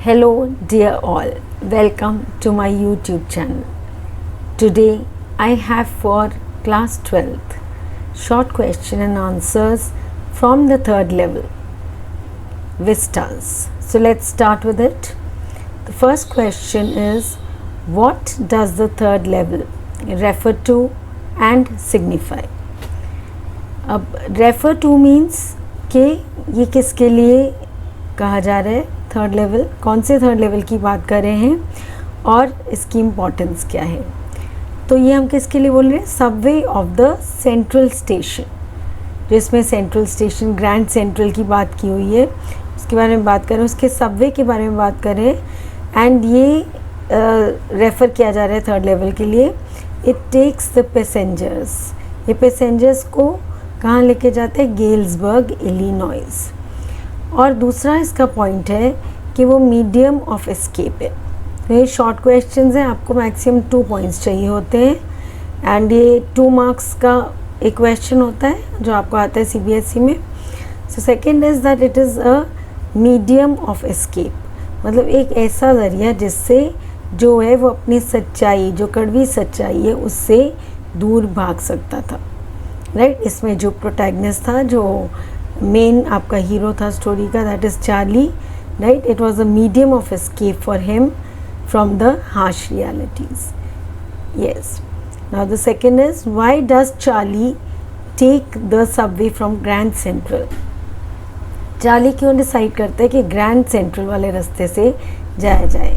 Hello dear all, welcome to my YouTube channel. Today I have for class 12th short question and answers from the third level Vistas. So let's start with it. The first question is, what does the third level refer to and signify? अब refer to means कि ये किसके लिए कहा जा रहा है, third level, कौन से थर्ड लेवल की बात कर रहे हैं और इसकी इम्पोर्टेंस क्या है. तो ये हम किसके लिए बोल रहे हैं, Subway of the central station, जिसमें सेंट्रल स्टेशन ग्रैंड सेंट्रल की बात की हुई है, उसके बारे में बात करें, उसके सबवे के बारे में बात करें. एंड ये रेफ़र किया जा रहा है थर्ड लेवल के लिए. इट टेक्स द पैसेंजर्स, ये पैसेंजर्स को कहाँ लेके जाते हैं, गेल्सबर्ग इलिनॉइस. और दूसरा इसका पॉइंट है कि वो मीडियम ऑफ एस्केप है. तो ये शॉर्ट क्वेश्चंस हैं, आपको मैक्सिमम 2 पॉइंट्स चाहिए होते हैं. एंड ये 2 मार्क्स का एक क्वेश्चन होता है जो आपको आता है CBSE में. So second is that it is a medium of escape, मतलब एक ऐसा ज़रिया जिससे जो है वो अपनी सच्चाई, जो कड़वी सच्चाई है, उससे दूर भाग सकता था. राइट, इसमें जो प्रोटैगनिस्ट था, जो मेन आपका हीरो था स्टोरी का, that is Charlie. Right, it was a medium of escape for him from the harsh realities. Yes, now the second is, why does Charlie take the subway from Grand Central. Charlie क्यों decide करता है कि grand central वाले रास्ते से जाया जाए.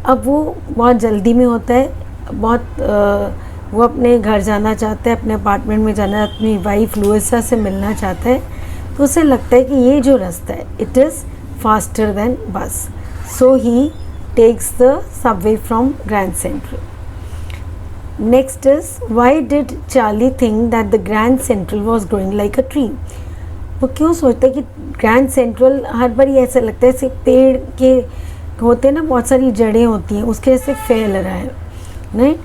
अब वो बहुत जल्दी में होता है, वो अपने घर जाना चाहता है, अपने अपार्टमेंट में जाना, अपनी वाइफ लुइसा से मिलना चाहता है. तो उसे लगता है कि ये जो रास्ता है, it is faster than bus. So he takes the subway from Grand Central. Next is, why did Charlie think that the Grand Central was growing like a tree. वो क्यों सोचता है कि ग्रैंड सेंट्रल, हर बार ऐसा लगता है जैसे पेड़ के होते हैं ना, बहुत सारी जड़ें होती हैं, उसके जैसे फैल रहा है. राइट,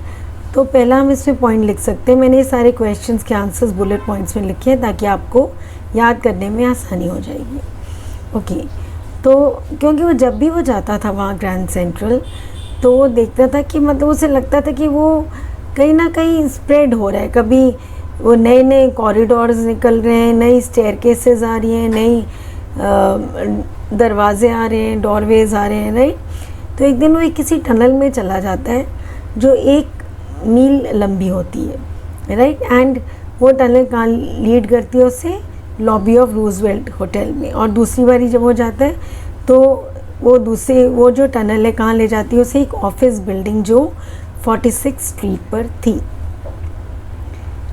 तो पहला हम इसमें पॉइंट लिख सकते हैं. मैंने ये सारे क्वेश्चंस के आंसर्स बुलेट पॉइंट्स में लिखे हैं ताकि आपको याद करने में आसानी हो जाएगी. ओके, तो क्योंकि वो जब भी वो जाता था वहाँ ग्रैंड सेंट्रल, तो वो देखता था कि मतलब उसे लगता था कि वो कहीं ना कहीं स्प्रेड हो रहा है. कभी वो नए नए कॉरिडोर्स निकल रहे हैं, नई स्टेयरकेसेस आ रही हैं, नई दरवाजे आ रहे हैं, डोरवेज आ रहे हैं. राइट, तो एक दिन वो किसी टनल में चला जाता है जो 1 मील लंबी होती है. राइट, एंड वो टनल कहाँ लीड करती है उसे, लॉबी ऑफ रूजवेल्ट होटल में. और दूसरी बारी जब वो जाता है तो वो जो टनल है कहाँ ले जाती है उसे, एक ऑफिस बिल्डिंग जो 46 स्ट्रीट पर थी.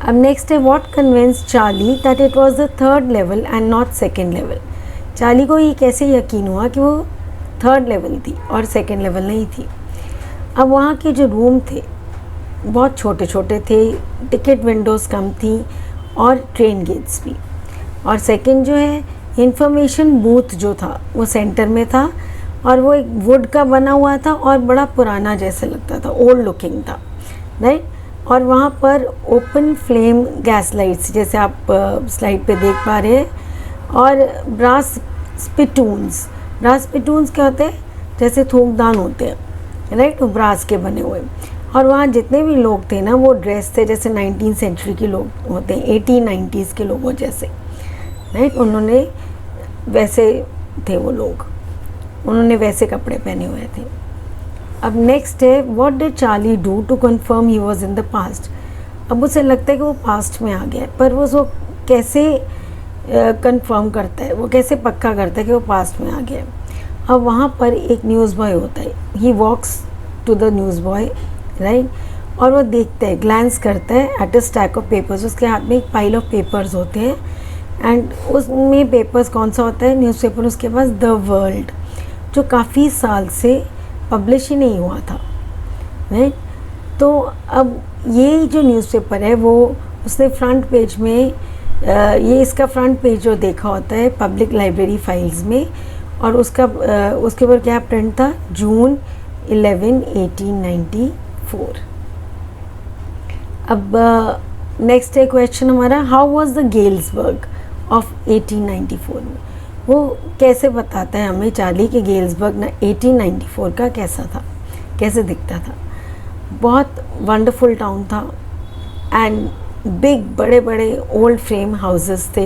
अब नेक्स्ट है, what convince Charlie that it was the third level and not second level. Charlie को ये कैसे यकीन हुआ कि वो थर्ड लेवल थी और सेकेंड लेवल नहीं थी. अब वहाँ के जो रूम थे बहुत छोटे छोटे थे, टिकट विंडोज़ कम थी और ट्रेन गेट्स भी. और सेकंड जो है, इंफॉर्मेशन बूथ जो था वो सेंटर में था और वो एक वुड का बना हुआ था और बड़ा पुराना जैसे लगता था, ओल्ड लुकिंग था. राइट, और वहाँ पर ओपन फ्लेम गैस लाइट्स जैसे आप स्लाइड पे देख पा रहे हैं, और ब्रास स्पिटून्स क्या होते हैं, जैसे थूकदान होते हैं. राइट, वो ब्रास के बने हुए. और वहाँ जितने भी लोग थे ना, वो ड्रेस थे जैसे 19th सेंचुरी के लोग होते हैं, 1890s के लोगों जैसे. राइट, उन्होंने वैसे थे वो लोग, उन्होंने वैसे कपड़े पहने हुए थे. अब नेक्स्ट है, what did Charlie do to confirm he was in the past. अब उसे लगता है कि वो पास्ट में आ गया है, पर वो कैसे कंफर्म करता है, वो कैसे पक्का करता है कि वो पास्ट में आ गया है. अब वहाँ पर एक न्यूज़ बॉय होता है, he walks to the news boy. Right, और वो देखता है, ग्लैंस करता है at a stack of papers. उसके हाथ में एक पाइल ऑफ पेपर्स होते हैं एंड उसमें पेपर्स कौन सा होता है, न्यूज़पेपर उसके पास, द वर्ल्ड, जो काफ़ी साल से पब्लिश ही नहीं हुआ था. राइट, तो अब ये जो न्यूज़पेपर है वो उसने फ्रंट पेज में ये इसका फ्रंट पेज जो देखा होता है पब्लिक लाइब्रेरी फाइल्स में, और उसके ऊपर क्या प्रिंट था, जून 11, 1894. अब नेक्स्ट है क्वेश्चन हमारा, how was the Galesburg of 1894 में. वो कैसे बताता है हमें चार्ली कि गेल्सबर्ग ना 1894 का कैसा था, कैसे दिखता था। बहुत वंडरफुल टाउन था एंड बिग, बड़े बड़े ओल्ड फ्रेम हाउसेस थे,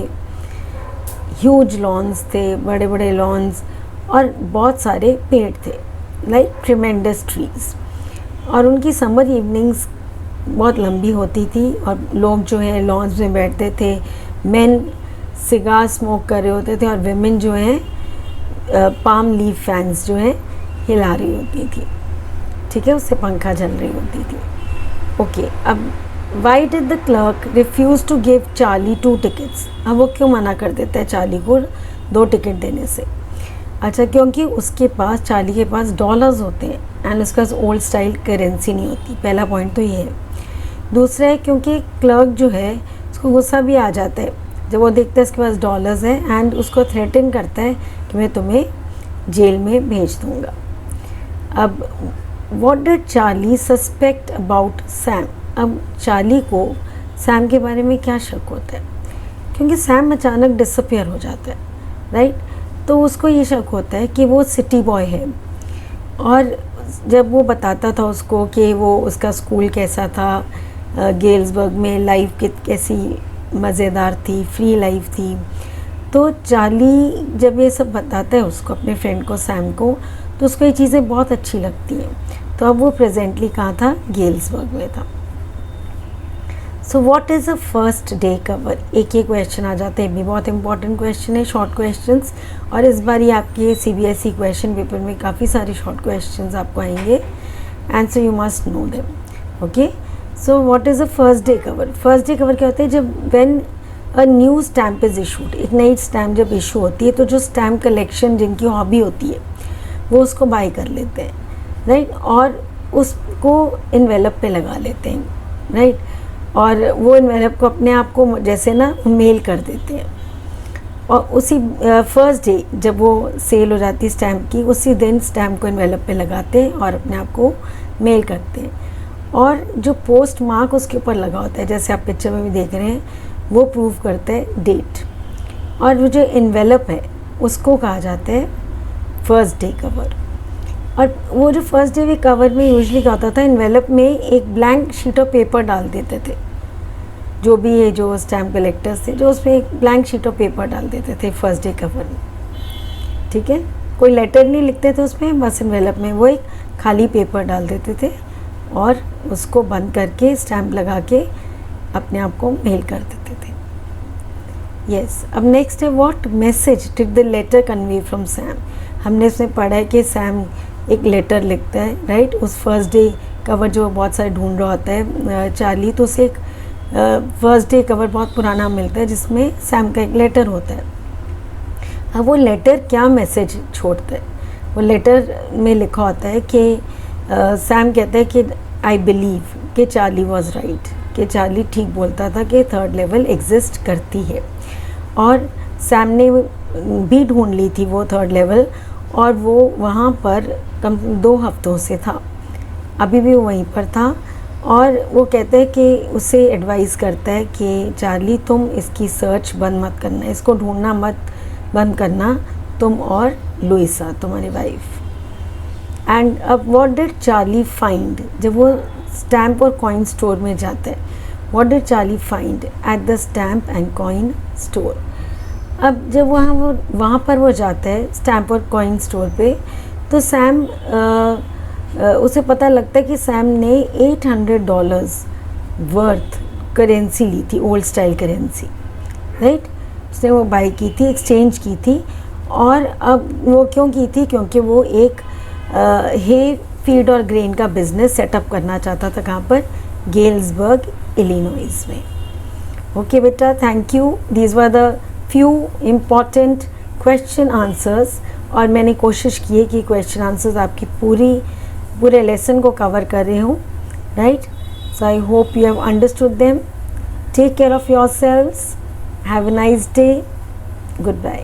ह्यूज लॉन्स थे, बड़े बड़े लॉन्स, और बहुत सारे पेड़ थे, लाइक ट्रिमेंडस ट्रीज। और उनकी समर इवनिंग्स बहुत लंबी होती थी और लोग जो है लॉन्स में बैठते थे, मेन सिगार स्मोक कर रहे होते थे और विमेन जो है पाम लीफ फैंस जो है हिला रही होती थी, ठीक है, उससे पंखा चल रही होती थी। ओके, अब why did the clerk refuse to give Charlie 2 tickets? अब वो क्यों मना कर देता है चार्ली को 2 टिकट देने से? अच्छा, क्योंकि उसके पास, चार्ली के पास डॉलर्स होते हैं एंड उसके पास ओल्ड स्टाइल करेंसी नहीं होती। पहला पॉइंट तो ये है। दूसरा है क्योंकि क्लर्क जो है उसको गुस्सा भी आ जाता है जब वो देखता है उसके पास डॉलर्स हैं एंड उसको थ्रेटन करता है कि मैं तुम्हें जेल में भेज दूँगा। अब what did Charlie suspect about Sam? अब चार्ली को सैम के बारे में क्या शक होता है? क्योंकि सैम अचानक डिसअपियर हो जाता है, राइट? तो उसको ये शक होता है कि वो सिटी बॉय है, और जब वो बताता था उसको कि वो उसका स्कूल कैसा था, गेल्सबर्ग में लाइफ कैसी मज़ेदार थी, फ्री लाइफ थी, तो चार्ली जब ये सब बताता है उसको, अपने फ्रेंड को, सैम को, तो उसको ये चीज़ें बहुत अच्छी लगती हैं। तो अब वो प्रेजेंटली कहाँ था? गेल्सबर्ग में था। So what is a first day cover? एक क्वेश्चन आ जाते हैं, भी बहुत इंपॉर्टेंट क्वेश्चन है, शॉर्ट क्वेश्चंस, और इस बार ये आपके CBSE क्वेश्चन पेपर में काफ़ी सारे शॉर्ट क्वेश्चंस आपको आएंगे and so you must know them. Okay, so what is a first day cover? First day cover क्या होता है? जब when a new stamp is issued, एक नई स्टैम्प जब इशू होती है तो जो स्टैम्प कलेक्शन जिनकी हॉबी होती है वो उसको बाय कर लेते हैं, राइट? और उसको इन्वेलप पे लगा लेते हैं, राइट? और वो इन्वेलप को अपने आप को जैसे ना मेल कर देते हैं, और उसी फर्स्ट डे जब वो सेल हो जाती है स्टैम्प की, उसी दिन स्टैम्प को इन्वेलप पे लगाते हैं और अपने आप को मेल करते हैं। और जो पोस्ट मार्क उसके ऊपर लगा होता है, जैसे आप पिक्चर में भी देख रहे हैं, वो प्रूव करता है डेट। और वो जो इन्वेलप है उसको कहा जाता है फर्स्ट डे कवर। और वो जो फर्स्ट डे कवर में यूजुअली क्या होता था, इन्वेलप में एक ब्लैंक शीट ऑफ पेपर डाल देते थे, जो भी है जो स्टैम्प कलेक्टर्स थे, जो उसमें एक ब्लैंक शीट ऑफ पेपर डाल देते थे फर्स्ट डे कवर में, ठीक है? कोई लेटर नहीं लिखते थे उसमें, बस इन्वेलप में वो एक खाली पेपर डाल देते थे और उसको बंद करके स्टैम्प लगा के अपने आप को मेल कर देते थे। यस, अब नेक्स्ट है what message did the letter convey from Sam? हमने इसमें पढ़ा है कि सैम एक लेटर लिखता है, राइट? उस फर्स्ट डे कवर जो बहुत सारे ढूंढ रहा होता है चार्ली, तो उसे एक फर्स्ट डे कवर बहुत पुराना मिलता है जिसमें सैम का एक लेटर होता है। अब वो लेटर क्या मैसेज छोड़ता है? वो लेटर में लिखा होता है कि सैम कहता है कि आई बिलीव कि चार्ली वॉज राइट, कि चार्ली ठीक बोलता था कि थर्ड लेवल एग्जिस्ट करती है। और सैम ने भी ढूंढ ली थी वो थर्ड लेवल, और वो वहाँ पर कम 2 हफ्तों से था, अभी भी वो वहीं पर था। और वो कहते हैं कि उसे एडवाइस करता है कि चार्ली तुम इसकी सर्च बंद मत करना, इसको ढूंढना मत बंद करना, तुम और लुइसा तुम्हारी वाइफ। एंड अब व्हाट डिड चार्ली फाइंड? जब वो स्टैम्प और कॉइन स्टोर में जाता है, what did Charlie find at the stamp and coin store? अब जब वहाँ पर वो जाता है स्टैम्प और कॉइन स्टोर पे, तो सैम उसे पता लगता है कि सैम ने $800 वर्थ करेंसी ली थी, ओल्ड स्टाइल करेंसी, राइट? उसने वो बाई की थी, एक्सचेंज की थी। और अब वो क्यों की थी? क्योंकि वो एक हे फीड और ग्रेन का बिजनेस सेटअप करना चाहता था। कहाँ पर? गेल्सबर्ग, इलिनॉइस में। ओके बेटा, thank you. These were the few important question answers, और मैंने कोशिश की है कि क्वेश्चन आंसर्स आपकी पूरे लेसन को कवर कर रही हूँ, right? So I hope you have understood them. Take care of yourselves. Have a nice day. Goodbye.